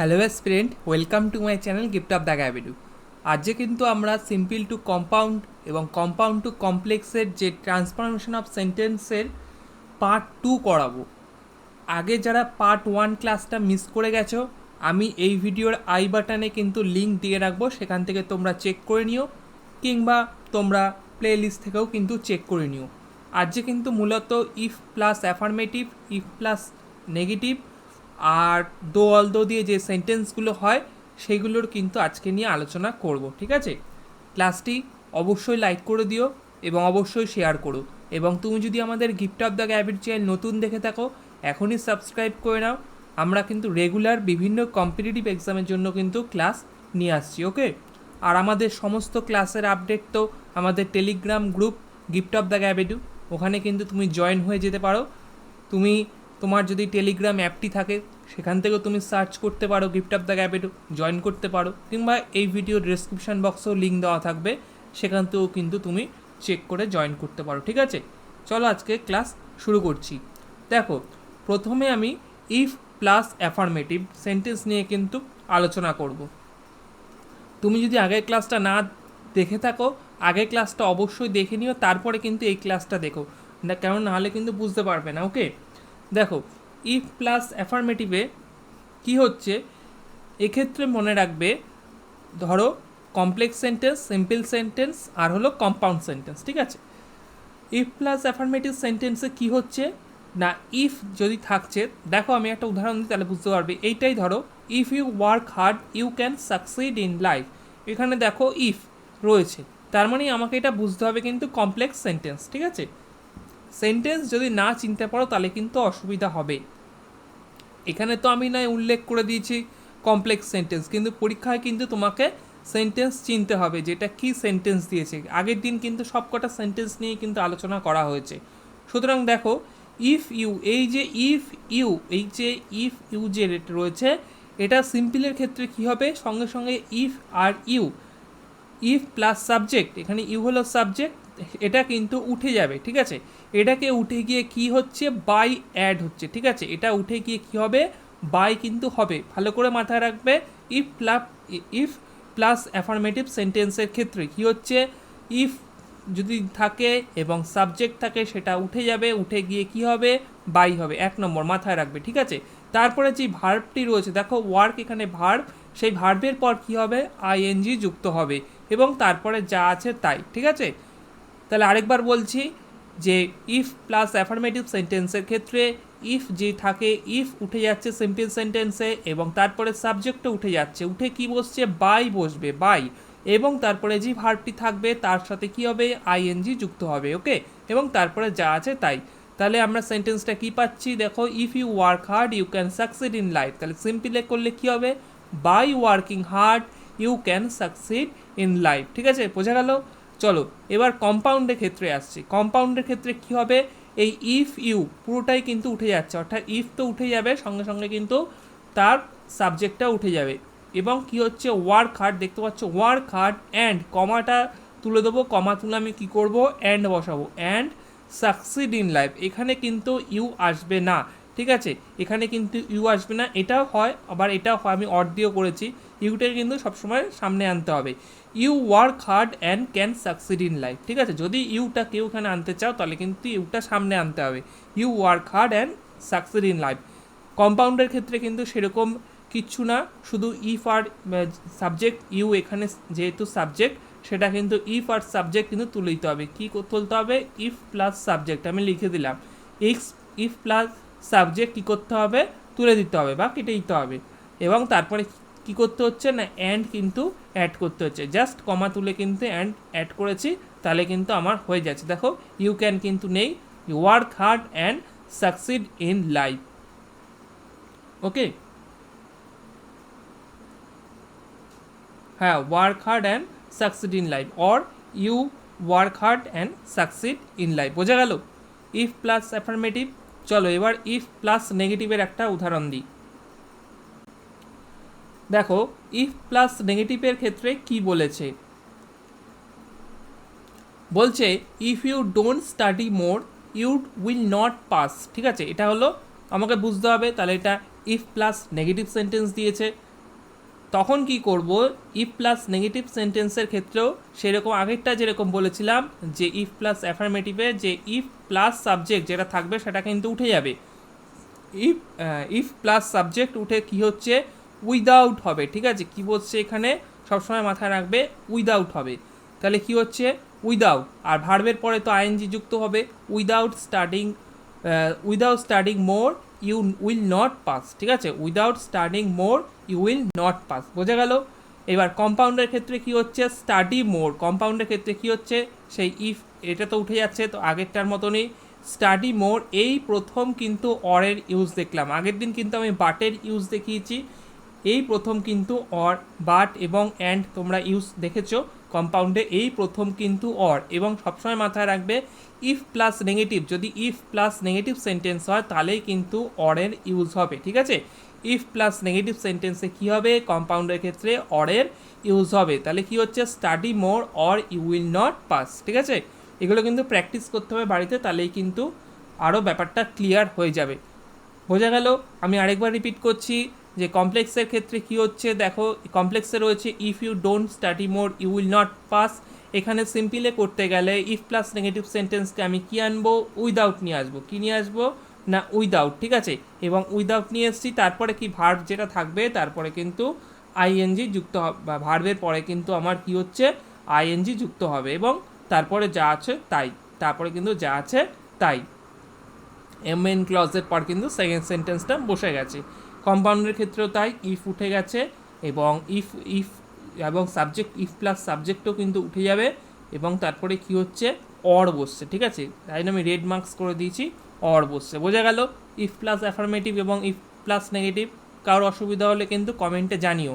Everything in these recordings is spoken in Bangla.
Hello student, welcome to my channel gift of the গ্যাবিডু। আজকে কিন্তু আমরা সিম্পল টু কম্পাউন্ড এবং কম্পাউন্ড টু কমপ্লেক্সের যে ট্রান্সফরমেশন অফ সেন্টেন্সের পার্ট 2 করাবো। আগে যারা পার্ট 1 ক্লাসটা মিস করে গেছো, আমি এই ভিডিওর আই বাটনে কিন্তু লিঙ্ক দিয়ে রাখবো, সেখান থেকে তোমরা চেক করে নিও, কিংবা তোমরা প্লে লিস্ট থেকেও কিন্তু চেক করে নিও। আজকে কিন্তু মূলত if plus affirmative, if plus negative আর দো অল দো দিয়ে যে সেন্টেন্সগুলো হয় সেইগুলোর কিন্তু আজকে নিয়ে আলোচনা করব। ঠিক আছে, ক্লাসটি অবশ্যই লাইক করে দিও এবং অবশ্যই শেয়ার করো। এবং তুমি যদি আমাদের গিফট অফ দ্য গ্যাবিট চ্যানেল নতুন দেখে থাকো, এখনই সাবস্ক্রাইব করে নাও। আমরা কিন্তু রেগুলার বিভিন্ন কম্পিটিটিভ এক্সামের জন্য কিন্তু ক্লাস নিয়ে আসছি। ওকে, আর আমাদের সমস্ত ক্লাসের আপডেট তো আমাদের Telegram group gift of the গ্যাবিডু, ওখানে কিন্তু তুমি জয়েন হয়ে যেতে পারো। তুমি তোমার যদি টেলিগ্রাম অ্যাপটি থাকে সেখান থেকেও তুমি সার্চ করতে পারো গিফট অফ দ্য গ্যাবিডু, জয়েন করতে পারো, কিংবা এই ভিডিওর ডেসক্রিপশন বক্সেও লিঙ্ক দেওয়া থাকবে, সেখান থেকেও কিন্তু তুমি চেক করে জয়েন করতে পারো। ঠিক আছে, চলো আজকে ক্লাস শুরু করছি। দেখো, প্রথমে আমি ইফ প্লাস অ্যাফার্মেটিভ সেন্টেন্স নিয়ে কিন্তু আলোচনা করব। তুমি যদি আগের ক্লাসটা না দেখে থাকো, আগের ক্লাসটা অবশ্যই দেখে নিও, তারপরে কিন্তু এই ক্লাসটা দেখো না, কেমন নাহলে কিন্তু বুঝতে পারবে না। ওকে, দেখো, ইফ প্লাস অ্যাফার্মেটিভে কী হচ্ছে, এক্ষেত্রে মনে রাখবে, ধরো কমপ্লেক্স সেন্টেন্স, সিম্পল সেন্টেন্স আর হলো কম্পাউন্ড সেন্টেন্স। ঠিক আছে, ইফ প্লাস অ্যাফার্মেটিভ সেন্টেন্সে কী হচ্ছে না, ইফ যদি থাকছে, দেখো আমি একটা উদাহরণ দিই তাহলে বুঝতে পারবে। এইটাই ধরো, if you work hard you can succeed in life. এখানে দেখো ইফ রয়েছে, তার মানে আমাকে এটা বুঝতে হবে কিন্তু কমপ্লেক্স সেন্টেন্স। ঠিক আছে, সেন্টেন্স যদি না চিনতে পারো তাহলে কিন্তু অসুবিধা হবে। এখানে তো আমি নয় উল্লেখ করে দিয়েছি কমপ্লেক্স সেন্টেন্স, কিন্তু পরীক্ষায় কিন্তু তোমাকে সেন্টেন্স চিনতে হবে যেটা কি সেন্টেন্স দিয়েছে। আগের দিন কিন্তু সবকটা সেন্টেন্স নিয়ে কিন্তু আলোচনা করা হয়েছে। সুতরাং দেখো, ইফ ইউ, এই যে ইফ ইউ, এই যে ইফ ইউ যে রয়েছে, এটা সিম্পলের ক্ষেত্রে কি হবে, সঙ্গে সঙ্গে ইফ আর ইউ, ইফ প্লাস সাবজেক্ট, এখানে ইউ হলো সাবজেক্ট, এটা কিন্তু উঠে যাবে। ঠিক আছে, এটাকে উঠে গিয়ে কি হচ্ছে, বাই অ্যাড হচ্ছে। ঠিক আছে, এটা উঠে গিয়ে কি হবে, বাই কিন্তু হবে। ভালো করে মাথায় রাখবে, ইফ প্লাস অ্যাফার্মেটিভ সেন্টেন্সের ক্ষেত্রে কি হচ্ছে, ইফ যদি থাকে এবং সাবজেক্ট থাকে সেটা উঠে যাবে, উঠে গিয়ে কি হবে, বাই হবে। এক নম্বর মাথায় রাখবে। ঠিক আছে, তারপরে যে ভার্বটি রয়েছে, দেখো ওয়ার্ক এখানে ভার্ব, সেই ভার্বের পর কি হবে, আইএনজি যুক্ত হবে এবং তারপরে যা আছে তাই। ঠিক আছে, তাহলে আরেকবার বলছি যে ইফ প্লাস অ্যাফার্মেটিভ সেন্টেন্সের ক্ষেত্রে ইফ যে থাকে, ইফ উঠে যাচ্ছে সিম্পল সেন্টেন্সে এবং তারপরে সাবজেক্টও উঠে যাচ্ছে, উঠে কি বসছে, বাই বসবে, বাই, এবং তারপরে যে ভার্বটি থাকবে তার সাথে কি হবে, আইএনজি যুক্ত হবে। ওকে, এবং তারপরে যা আছে তাই। তাহলে আমরা সেন্টেন্সটা কি পাচ্ছি, দেখো, if you work hard you can succeed in life. তাহলে সিম্পলে করলে কি হবে, by working hard you can succeed in life. ঠিক আছে, বোঝা গেল। চলো এবার কম্পাউন্ডের ক্ষেত্রে আসছি। কম্পাউন্ডের ক্ষেত্রে কি হবে, এই ইফ ইউ পুরোটাই কিন্তু উঠে যাচ্ছে, অর্থাৎ ইফ তো উঠে যাবে, সঙ্গে সঙ্গে কিন্তু তার সাবজেক্টটা উঠে যাবে এবং কি হচ্ছে, ওয়ার্ক হার্ড, দেখতে পাচ্ছ ওয়ার্ক হার্ড অ্যান্ড, কমাটা তুলে দেবো, কমা তুলে আমি কী করবো, অ্যান্ড বসাবো, অ্যান্ড সাকসিড ইন লাইফ। এখানে কিন্তু ইউ আসবে না। ঠিক আছে, এখানে কিন্তু ইউ আসবে না, এটাও হয় আবার এটাও হয়, আমি অর দিয়েও করেছি। ইউটাকে কিন্তু সবসময় সামনে আনতে হবে। You work hard and can succeed in life. ঠিক আছে, যদি ইউটা কেউ এখানে আনতে চাও তাহলে কিন্তু ইউটা সামনে আনতে হবে, you work hard and succeed in life. কম্পাউন্ডের ক্ষেত্রে কিন্তু সেরকম কিচ্ছু না, শুধু ইফ আর সাবজেক্ট, ইউ এখানে যেহেতু সাবজেক্ট, সেটা কিন্তু ইফ আর সাবজেক্ট কিন্তু তুলে দিতে হবে। কী তুলতে হবে, ইফ প্লাস সাবজেক্ট, আমি লিখে দিলাম ইফ প্লাস সাবজেক্ট কী করতে হবে, তুলে দিতে হবে বা কেটে দিতে হবে, এবং তারপরে কী করতে হচ্ছে না, অ্যান্ড কিন্তু অ্যাড করতে হচ্ছে। জাস্ট কমা তুলে কিন্তু অ্যান্ড অ্যাড করেছি, তাহলে কিন্তু আমার হয়ে যাচ্ছে। দেখো, ইউ ক্যান কিন্তু নেই, you work hard and succeed in life. Okay, হ্যাঁ, work hard and succeed in life, or you work hard and succeed in life. বোঝা গেল ইফ প্লাস অ্যাফার্মেটিভ। চলো এবার ইফ প্লাস নেগেটিভের একটা উদাহরণ দিই। দেখো, ইফ প্লাস নেগেটিভের ক্ষেত্রে কি বলেছে, বলছে if you don't study more you will not pass. ঠিক আছে, এটা হলো আমাকে বুঝতে হবে, তাহলে এটা ইফ প্লাস নেগেটিভ সেন্টেন্স দিয়েছে। তখন কি করব, ইফ প্লাস নেগেটিভ সেন্টেন্সের ক্ষেত্রেও সেরকম আগেরটা যেরকম বলেছিলাম যে ইফ প্লাস অ্যাফার্মেটিভে যে ইফ প্লাস সাবজেক্ট যেটা থাকবে সেটা কিন্তু উঠে যাবে। ইফ ইফ প্লাস সাবজেক্ট উঠে কি হচ্ছে, উইদাউট হবে। ঠিক আছে, কি বলছে এখানে সবসময় মাথায় রাখবে, উইদাউট হবে। তাহলে কি হচ্ছে, উইদাউট, আর ভার্বের পরে তো আইএনজি যুক্ত হবে। Without studying more you will not pass. ঠিক আছে, without studying more you will not pass, বোঝা গেল। এবার কম্পাউন্ডের ক্ষেত্রে কি হচ্ছে, স্টাডি মোর। কম্পাউন্ডের ক্ষেত্রে কি হচ্ছে, সেই ইফ এটা তো উঠে যাচ্ছে, তো আগেরটার মতনই স্টাডি মোর। এই প্রথম কিন্তু অরের ইউজ দেখলাম, আগের দিন কিন্তু আমি বাটের ইউজ দেখিয়েছি, এই প্রথম কিন্তু অর, বাট এবং অ্যান্ড তোমরা ইউজ দেখেছো কম্পাউন্ডে, এই প্রথম কিন্তু অর। এবং সবসময় মাথায় রাখবে ইফ প্লাস নেগেটিভ, যদি ইফ প্লাস নেগেটিভ সেন্টেন্স হয় তাহলেই কিন্তু অরের ইউজ হবে। ঠিক আছে, ইফ প্লাস নেগেটিভ সেন্টেন্সে কী হবে, কম্পাউন্ডের ক্ষেত্রে অরের ইউজ হবে। তাহলে কি হচ্ছে, study more or you will not pass. ঠিক আছে, এগুলো কিন্তু প্র্যাকটিস করতে হবে বাড়িতে, তাহলেই কিন্তু আরও ব্যাপারটা ক্লিয়ার হয়ে যাবে। বোঝা গেল। আমি আরেকবার রিপিট করছি যে কমপ্লেক্সের ক্ষেত্রে কি হচ্ছে, দেখো কমপ্লেক্সে রয়েছে if you don't study more you will not pass. এখানে সিম্পলে করতে গেলে ইফ প্লাস নেগেটিভ সেন্টেন্সকে আমি কি আনবো, উইদাউট নিয়ে আসবো। কি নিয়ে আসবো না, উইদাউট। ঠিক আছে, এবং উইদাউট নিয়ে এসেছি, তারপরে কি ভার্ব যেটা থাকবে তারপরে কিন্তু আইএনজি যুক্ত হবে, বা ভার্বের পরে কিন্তু আমার কি হচ্ছে, আইএনজি যুক্ত হবে, এবং তারপরে যা আছে তাই, তারপরে কিন্তু যা আছে তাই। মেন ক্লজের পর কিন্তু সেকেন্ড সেন্টেন্সটা বসে গেছে। কম্পাউন্ডের ক্ষেত্রেও তাই, ইফ উঠে গেছে, এবং ইফ ইফ এবং সাবজেক্ট, ইফ প্লাস সাবজেক্টও কিন্তু উঠে যাবে, এবং তারপরে কি হচ্ছে, অর বসছে। ঠিক আছে, তাই আমি রেড মার্কস করে দিয়েছি, অর বসছে। বোঝা গেল ইফ প্লাস অ্যাফার্মেটিভ এবং ইফ প্লাস নেগেটিভ। কারোর অসুবিধা হলে কিন্তু কমেন্টে জানিও।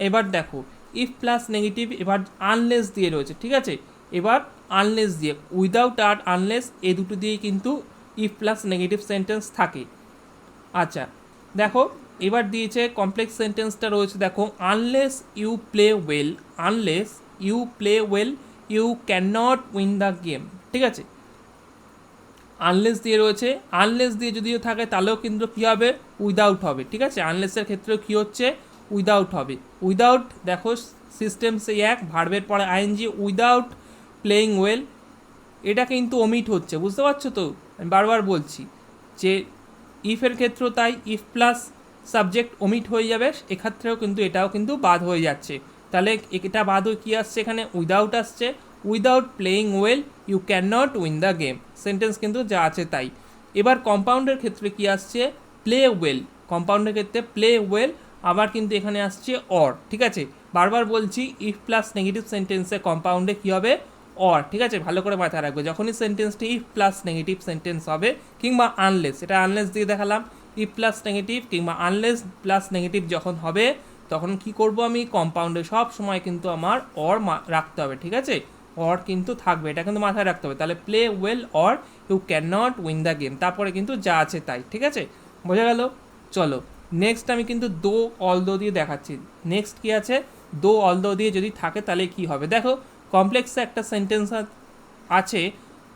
এবার দেখো ইফ প্লাস নেগেটিভ, এবার আনলেস দিয়ে রয়েছে। ঠিক আছে, এবার আনলেস দিয়ে, উইদাউট আর আনলেস, এই দুটো দিয়েই কিন্তু ইফ প্লাস নেগেটিভ সেন্টেন্স থাকে। আচ্ছা দেখো, এবার দিয়েছে কমপ্লেক্স সেন্টেন্সটা রয়েছে, দেখো unless you play well, unless you play well you can not win the game. ঠিক আছে, আনলেস দিয়ে রয়েছে, আনলেস দিয়ে যদিও থাকে তাহলেও কিন্তু কী হবে, উইদাউট হবে। ঠিক আছে, আনলেসের ক্ষেত্রেও কী হচ্ছে, উইদাউট হবে। উইদাউট দেখো সিস্টেম সেই এক, ভার্বের পরে আইএনজি, উইদাউট প্লেইং ওয়েল, এটা কিন্তু ওমিট হচ্ছে, বুঝতে পারছো তো। আমি বারবার বলছি যে ইফের ক্ষেত্রেও তাই, ইফ প্লাস সাবজেক্ট ওমিট হয়ে যাবে, এক্ষেত্রেও কিন্তু এটাও কিন্তু বাদ হয়ে যাচ্ছে। তাহলে এটা বাদ হয়ে কী আসছে এখানে, উইদাউট আসছে। Without playing well you can not win the game, sentence কিন্তু যা আছে তাই। এবার কম্পাউন্ডের ক্ষেত্রে কি আসছে, প্লে ওয়েল। কম্পাউন্ডের ক্ষেত্রে প্লে ওয়েল, আবার কিন্তু এখানে আসছে অর। ঠিক আছে, বারবার বলছি ইফ প্লাস নেগেটিভ সেন্টেন্সে কম্পাউন্ডে কী হবে, অর। ঠিক আছে, ভালো করে মাথায় রাখবে, যখনই সেন্টেন্সটি ইফ প্লাস নেগেটিভ সেন্টেন্স হবে, কিংবা আনলেস, এটা আনলেস দিয়ে দেখালাম, ইফ প্লাস নেগেটিভ কিংবা আনলেস প্লাস নেগেটিভ যখন হবে, তখন কি করব আমি, কম্পাউন্ডে সব সময় কিন্তু আমার অর রাখতে হবে। ঠিক আছে, অর কিন্তু থাকবে, এটা কিন্তু মাথায় রাখতে হবে। তাহলে play well or you can not win the game, তারপরে কিন্তু যা আছে তাই। ঠিক আছে, বোঝা গেল। চলো নেক্সট আমি কিন্তু দো অল দো দিয়ে দেখাচ্ছি। নেক্সট কি আছে, দো অল দো দিয়ে যদি থাকে তাহলে কি হবে, দেখো কমপ্লেক্সে একটা সেন্টেন্স আছে,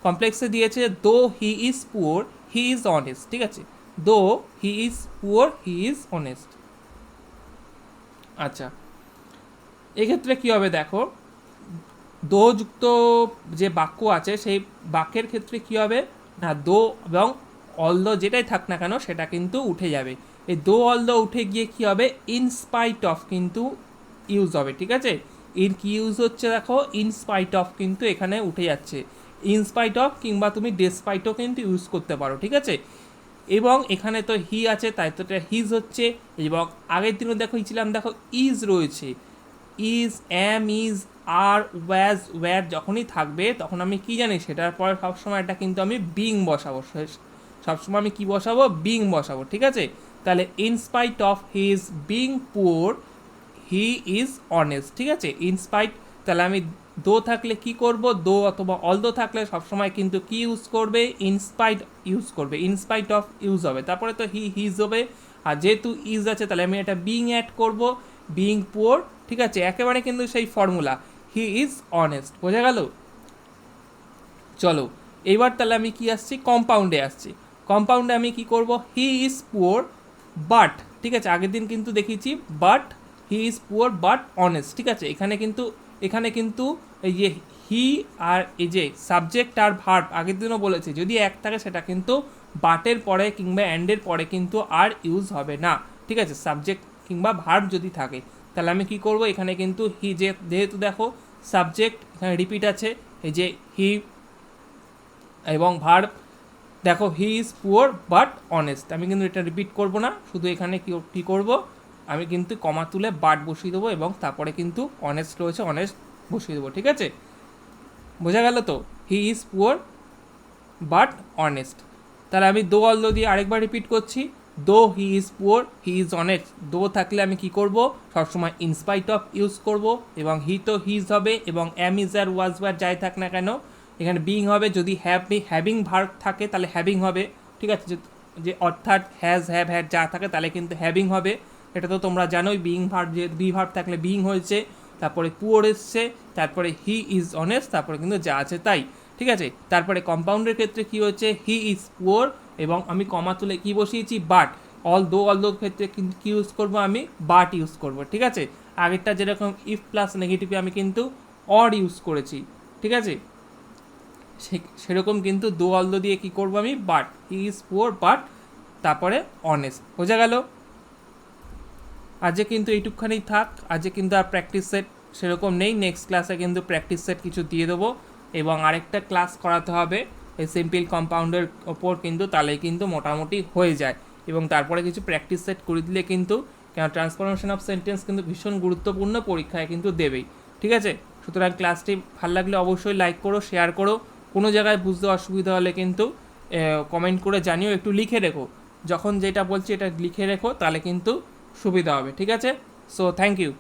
কমপ্লেক্সে দিয়েছে দো he is poor he is honest. ঠিক আছে, দো he is poor he is honest. আচ্ছা, এক্ষেত্রে কী হবে, দেখো দো যুক্ত যে বাক্য আছে সেই বাক্যের ক্ষেত্রে কী হবে না, দো এবং অল দো যেটাই থাক না কেন সেটা কিন্তু উঠে যাবে। এই দো অল দো উঠে গিয়ে কী হবে, ইনস্পাইট অফ কিন্তু ইউজ হবে। ঠিক আছে, এর কি ইউজ হচ্ছে, দেখো ইনস্পাইট অফ কিন্তু এখানে উঠে যাচ্ছে, ইনস্পাইট অফ, কিংবা তুমি ডেসপাইটও কিন্তু ইউজ করতে পারো। ঠিক আছে, এবং এখানে তো হি আছে তাই তো এটা হিজ হচ্ছে। এবং আগের দিনও দেখিয়েছিলাম, দেখো ইজ রয়েছে, is, am, is, are, was, were যখনই থাকবে তখন আমি কি জানি, সেটার পরে সবসময় এটা কিন্তু আমি বিং বসাবো, সবসময় আমি কি বসাবো, বিং বসাবো। ঠিক আছে, তাহলে in spite of his being poor he is honest. ঠিক আছে, ইনস্পাইট, তাহলে আমি দো থাকলে কি করব, দো অথবা অল দো থাকলে সবসময় কিন্তু কি ইউজ করবে, ইনস্পাইট ইউজ করবে, ইনস্পাইট অফ ইউজ হবে, তারপরে তো হিজ হবে। আর যেহেতু ইজ আছে তাহলে আমি এটা বিং অ্যাড করব, বিং পুয়ার। ঠিক আছে, একেবারে কিন্তু সেই ফর্মুলা, হি ইজ অনেস্ট। বোঝা গেল। চলো এইবার তাহলে আমি কি আসছি, কম্পাউন্ডে আসছি। কম্পাউন্ডে আমি কি করব, হি ইজ পুয়ার বাট, ঠিক আছে আগের দিন কিন্তু দেখিয়েছি, but he is poor but honest, ঠিক আছে। এখানে কিন্তু এই যে হি আর এই যে সাবজেক্ট আর ভার্ব আগের দিনও বলেছে, যদি এক থাকে সেটা কিন্তু বাটের পরে কিংবা অ্যান্ডের পরে কিন্তু আর ইউজ হবে না, ঠিক আছে। সাবজেক্ট কিংবা ভার্ব যদি থাকে, তাহলে আমি কি করব, এখানে কিন্তু হি যেহেতু দেখো সাবজেক্ট এখানে রিপিট আছে, এই যে হি এবং ভার্ব দেখো he is poor but honest, আমি কিন্তু এটা রিপিট করব না, শুধু এখানে কী করব, আমি কিন্তু কমা তুলে বাট বসিয়ে দেবো এবং তারপরে কিন্তু অনেস্ট রয়েছে, অনেস্ট বসিয়ে দেবো, ঠিক আছে। বোঝা গেল তো, he is poor but honest. তাহলে আমি দো অল দো দিয়ে আরেকবার রিপিট করছি, দো he is poor he is honest. দো থাকলে আমি কি করব, সবসময় ইনস্পাইট অফ ইউজ করব, এবং হি তো হিজ হবে, এবং অ্যাম ইজ আর ওয়াজ বার যাই থাক না কেন এখানে বিং হবে। যদি হ্যাভিং ভার্ব থাকে তাহলে হ্যাভিং হবে, ঠিক আছে। যে অর্থাৎ হ্যাজ হ্যাভ হ্যাড যা থাকে তাহলে কিন্তু হ্যাভিং হবে, এটা তো তোমরা জানোই। বিং ভার্ব, যে বি ভার্ব থাকলে বিং হয়েছে, তারপরে পুয়ার এসছে, তারপরে হি ইজ অনেস্ট, তারপরে কিন্তু যা আছে তাই, ঠিক আছে। তারপরে কম্পাউন্ডের ক্ষেত্রে কি হচ্ছে, হি ইজ পুয়ার এবং আমি কমা তুলে কি বসিয়েছি, বাট। অল দোর ক্ষেত্রে কিন্তু কি ইউজ করবো, আমি বাট ইউজ করব, ঠিক আছে। আগেরটা যেরকম ইফ প্লাস নেগেটিভে আমি কিন্তু অর ইউজ করেছি, ঠিক আছে। সেরকম কিন্তু দো অল দো দিয়ে কি করবো আমি, but. He is poor but তারপরে অনেস্ট। বোঝা গেল। আজকে কিন্তু এইটুকখানেই থাক, আজকে কিন্তু আর প্র্যাকটিস সেট সেরকম নেই। নেক্সট ক্লাসে কিন্তু প্র্যাকটিস সেট কিছু দিয়ে দেবো, এবং আরেকটা ক্লাস করাতে হবে এই সিম্পল কম্পাউন্ডের ওপর কিন্তু, তাহলেই কিন্তু মোটামুটি হয়ে যায়। এবং তারপরে কিছু প্র্যাকটিস সেট করে দিলে কিন্তু, কেন ট্রান্সফরমেশন অফ সেন্টেন্স কিন্তু ভীষণ গুরুত্বপূর্ণ, পরীক্ষায় কিন্তু দেবেই, ঠিক আছে। সুতরাং ক্লাসটি ভালো লাগলে অবশ্যই লাইক করো, শেয়ার করো। কোনো জায়গায় বুঝতে অসুবিধা হলে কিন্তু কমেন্ট করে জানিও, একটু লিখে রেখো, যখন যেটা বলছি এটা লিখে রেখো, তাহলে কিন্তু সুবিধা হবে, ঠিক আছে। So thank you.